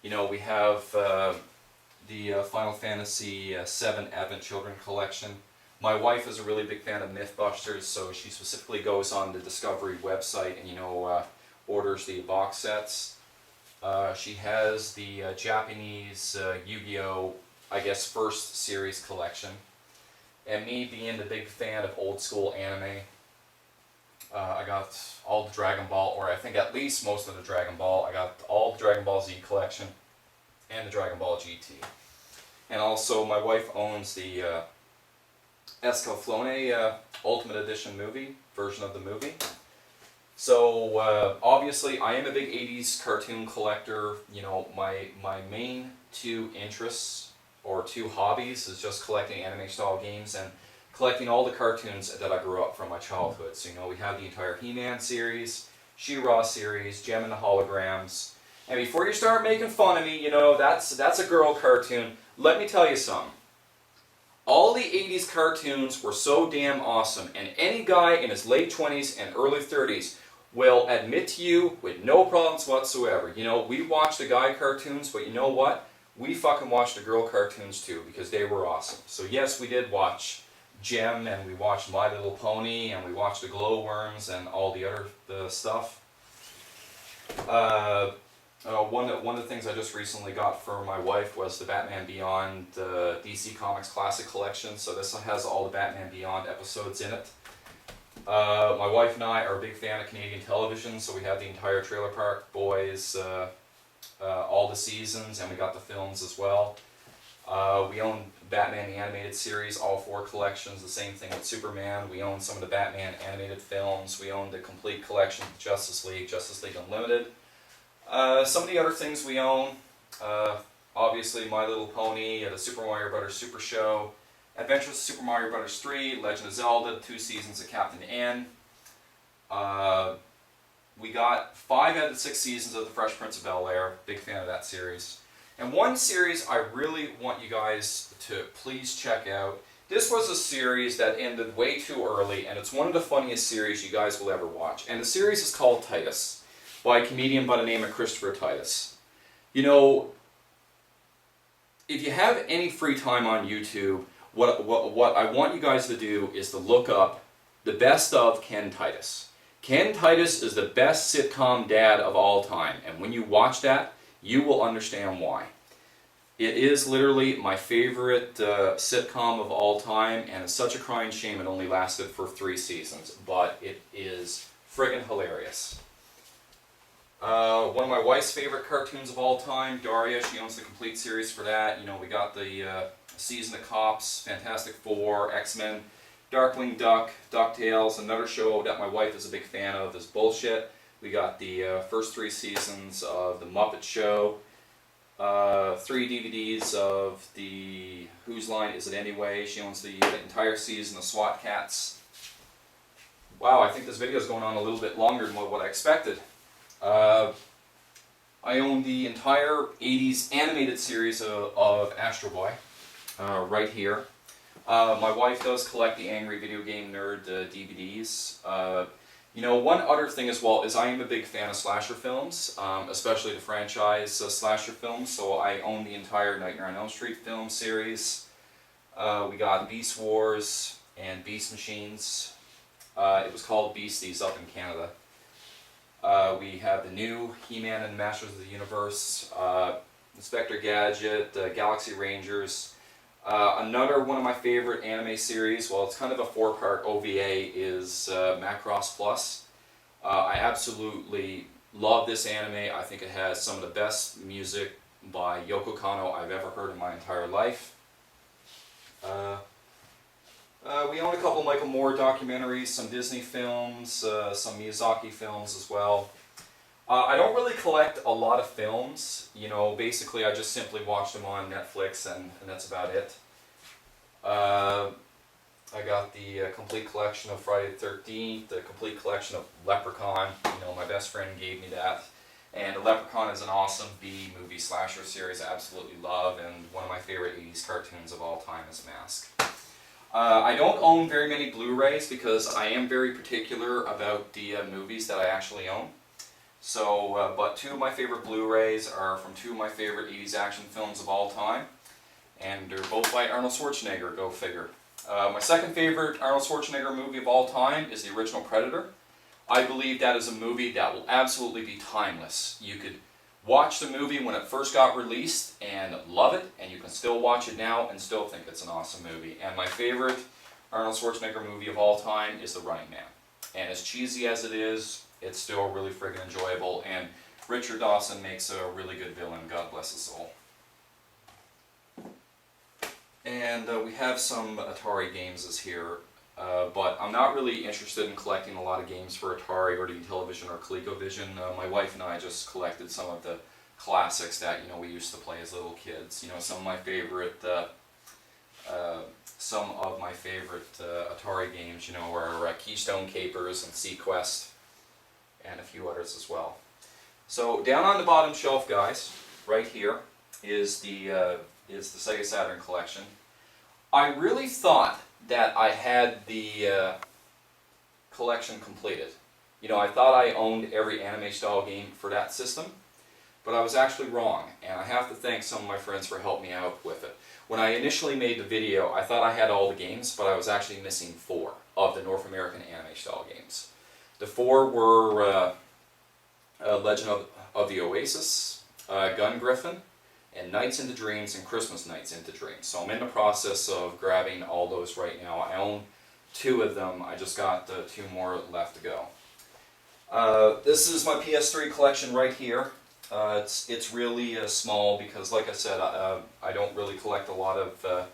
You know, we have the Final Fantasy VII Advent Children collection. My wife is a really big fan of Mythbusters, so she specifically goes on the Discovery website and, orders the box sets. She has the Japanese Yu-Gi-Oh! I guess first series collection. And me being the big fan of old school anime, I got all the Dragon Ball, or I think at least most of the Dragon Ball. I got all the Dragon Ball Z collection and the Dragon Ball GT. And also my wife owns the Escaflowne Ultimate Edition movie, version of the movie. So obviously I am a big 80s cartoon collector. You know, my main two interests or two hobbies is just collecting anime style games and collecting all the cartoons that I grew up from my childhood. So we have the entire He-Man series, She-Ra series, Gem and the Holograms. And before you start making fun of me, that's a girl cartoon. Let me tell you something. All the 80s cartoons were so damn awesome, and any guy in his late 20s and early 30s will admit to you with no problems whatsoever. We watched the guy cartoons, but you know what? We fucking watched the girl cartoons too, because they were awesome. So yes, we did watch Gem, and we watched My Little Pony, and we watched the Glowworms, and all the other stuff. One of the things I just recently got for my wife was the Batman Beyond DC Comics Classic Collection. So this has all the Batman Beyond episodes in it. My wife and I are a big fan of Canadian television, so we have the entire Trailer Park Boys, all the seasons, and we got the films as well. We own Batman the Animated Series, all 4 collections. The same thing with Superman. We own some of the Batman animated films. We own the complete collection of Justice League Unlimited. Some of the other things we own, obviously My Little Pony, the Super Mario Bros. Super Show, Adventures of Super Mario Bros. 3, Legend of Zelda, 2 seasons of Captain N. We got 5 out of the 6 seasons of The Fresh Prince of Bel-Air, big fan of that series. And one series I really want you guys to please check out. This was a series that ended way too early, and it's one of the funniest series you guys will ever watch. And the series is called Titus, by a comedian by the name of Christopher Titus. If you have any free time on YouTube, what I want you guys to do is to look up the best of Ken Titus. Ken Titus is the best sitcom dad of all time, and when you watch that, you will understand why. It is literally my favorite sitcom of all time, and it's such a crying shame it only lasted for 3 seasons, but it is friggin' hilarious. One of my wife's favorite cartoons of all time, Daria, she owns the complete series for that. We got the Season of Cops, Fantastic Four, X-Men, Darkwing Duck, DuckTales. Another show that my wife is a big fan of is Bullshit. We got the first 3 seasons of The Muppet Show, 3 DVDs of the Whose Line Is It Anyway? She owns the entire season of SWAT Cats. Wow, I think this video is going on a little bit longer than what I expected. I own the entire 80s animated series of Astro Boy, right here. My wife does collect the Angry Video Game Nerd DVDs. One other thing as well is I am a big fan of slasher films, especially the franchise slasher films, so I own the entire Nightmare on Elm Street film series. We got Beast Wars and Beast Machines. It was called Beasties up in Canada. We have the new He-Man and Masters of the Universe, Inspector Gadget, Galaxy Rangers. Another one of my favorite anime series, well, it's kind of a 4-part OVA, is Macross Plus. I absolutely love this anime. I think it has some of the best music by Yoko Kanno I've ever heard in my entire life. We own a couple Michael Moore documentaries, some Disney films, some Miyazaki films as well. I don't really collect a lot of films. Basically I just simply watch them on Netflix and that's about it. I got the complete collection of Friday the 13th, the complete collection of Leprechaun. My best friend gave me that. And Leprechaun is an awesome B-movie slasher series I absolutely love, and one of my favorite 80s cartoons of all time is Mask. I don't own very many Blu-rays because I am very particular about the movies that I actually own. So, but two of my favorite Blu-rays are from two of my favorite 80s action films of all time, and they're both by Arnold Schwarzenegger, go figure. My second favorite Arnold Schwarzenegger movie of all time is the original Predator. I believe that is a movie that will absolutely be timeless. You could watch the movie when it first got released and love it, and you can still watch it now and still think it's an awesome movie. And my favorite Arnold Schwarzenegger movie of all time is The Running Man. And as cheesy as it is, it's still really friggin' enjoyable, and Richard Dawson makes a really good villain, God bless his soul. And we have some Atari games here, but I'm not really interested in collecting a lot of games for Atari or Television or ColecoVision. My wife and I just collected some of the classics that we used to play as little kids. Some of my favorite Atari games, are Keystone Capers and Sequest, and a few others as well. So down on the bottom shelf, guys, right here is the Sega Saturn collection. I really thought that I had the collection completed. I thought I owned every anime-style game for that system, but I was actually wrong, and I have to thank some of my friends for helping me out with it. When I initially made the video, I thought I had all the games, but I was actually missing 4 of the North American anime-style games. The 4 were Legend of the Oasis, Gun Griffin, and Nights into Dreams and Christmas Nights into Dreams. So I'm in the process of grabbing all those right now. I own 2 of them. I just got 2 more left to go. This is my PS3 collection right here. It's really small because, like I said, I don't really collect a lot of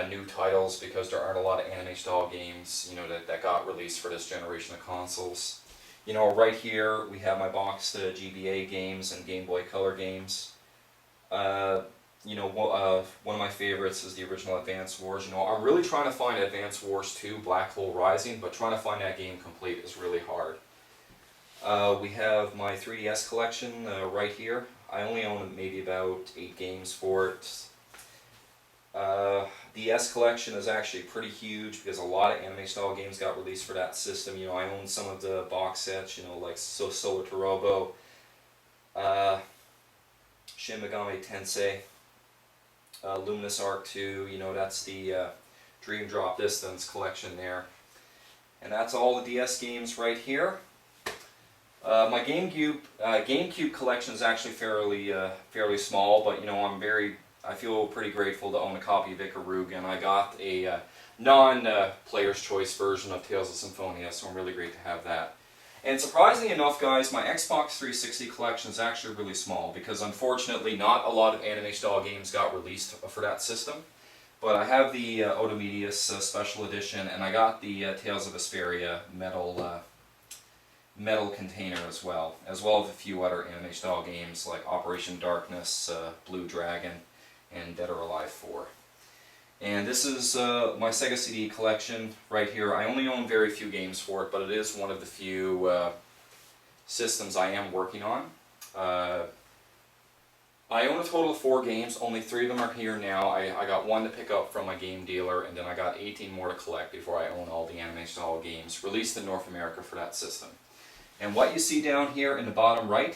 new titles because there aren't a lot of anime-style games, that got released for this generation of consoles. Right here we have my boxed GBA games and Game Boy Color games. One of my favorites is the original Advance Wars. I'm really trying to find Advance Wars 2 Black Hole Rising, but trying to find that game complete is really hard. We have my 3DS collection right here. I only own maybe about 8 games for it. The S collection is actually pretty huge because a lot of anime-style games got released for that system. I own some of the box sets, like Sola Torobo, Shin Megami Tensei, Luminous Arc 2, that's the Dream Drop Distance collection there. And that's all the DS games right here. My GameCube collection is actually fairly small, but I feel pretty grateful to own a copy of Ikaruga, and I got a non-player's choice version of Tales of Symphonia, so I'm really great to have that. And surprisingly enough, guys, my Xbox 360 collection is actually really small because unfortunately not a lot of anime-style games got released for that system. But I have the Odomedius Special Edition, and I got the Tales of Vesperia metal container as well as a few other anime-style games like Operation Darkness, Blue Dragon, and Dead or Alive 4. And this is my Sega CD collection right here. I only own very few games for it, but it is one of the few systems I am working on. I own a total of 4 games. Only 3 of them are here now. I got 1 to pick up from my game dealer, and then I got 18 more to collect before I own all the anime-style games released in North America for that system. And what you see down here in the bottom right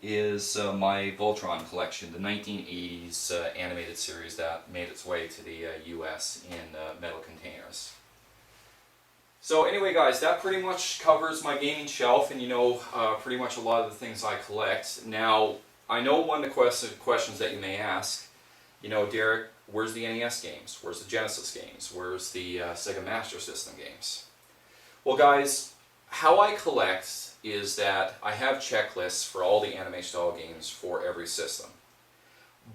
is my Voltron collection, the 1980s animated series that made its way to the US in metal containers. So anyway, guys, that pretty much covers my gaming shelf and pretty much a lot of the things I collect. Now, I know one of the questions that you may ask, Derek, where's the NES games? Where's the Genesis games? Where's the Sega Master System games? Well, guys, how I collect is that I have checklists for all the anime-style games for every system.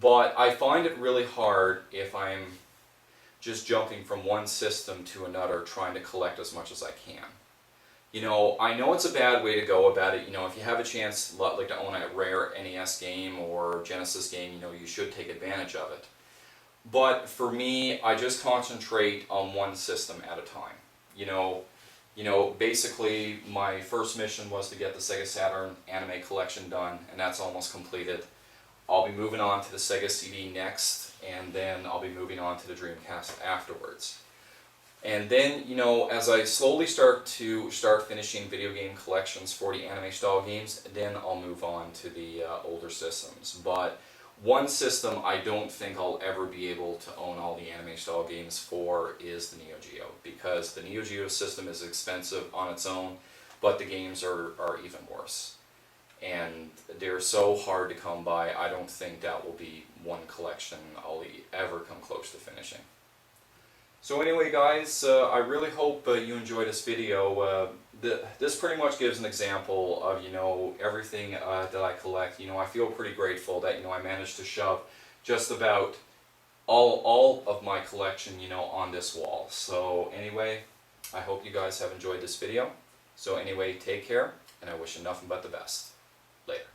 But I find it really hard if I'm just jumping from one system to another trying to collect as much as I can. I know it's a bad way to go about it. If you have a chance like to own a rare NES game or Genesis game, you should take advantage of it. But for me, I just concentrate on one system at a time. Basically my first mission was to get the Sega Saturn anime collection done, and that's almost completed. I'll be moving on to the Sega CD next, and then I'll be moving on to the Dreamcast afterwards. And then, you know, as I slowly start finishing video game collections for the anime style games, then I'll move on to the older systems. But one system I don't think I'll ever be able to own all the anime style games for is the Neo Geo, because the Neo Geo system is expensive on its own, but the games are even worse. And they're so hard to come by, I don't think that will be one collection I'll ever come close to finishing. So anyway guys, I really hope you enjoyed this video. This pretty much gives an example of, you know, everything that I collect. You know, I feel pretty grateful that, you know, I managed to shove just about all of my collection, you know, on this wall. So anyway, I hope you guys have enjoyed this video. So anyway, take care, and I wish you nothing but the best. Later.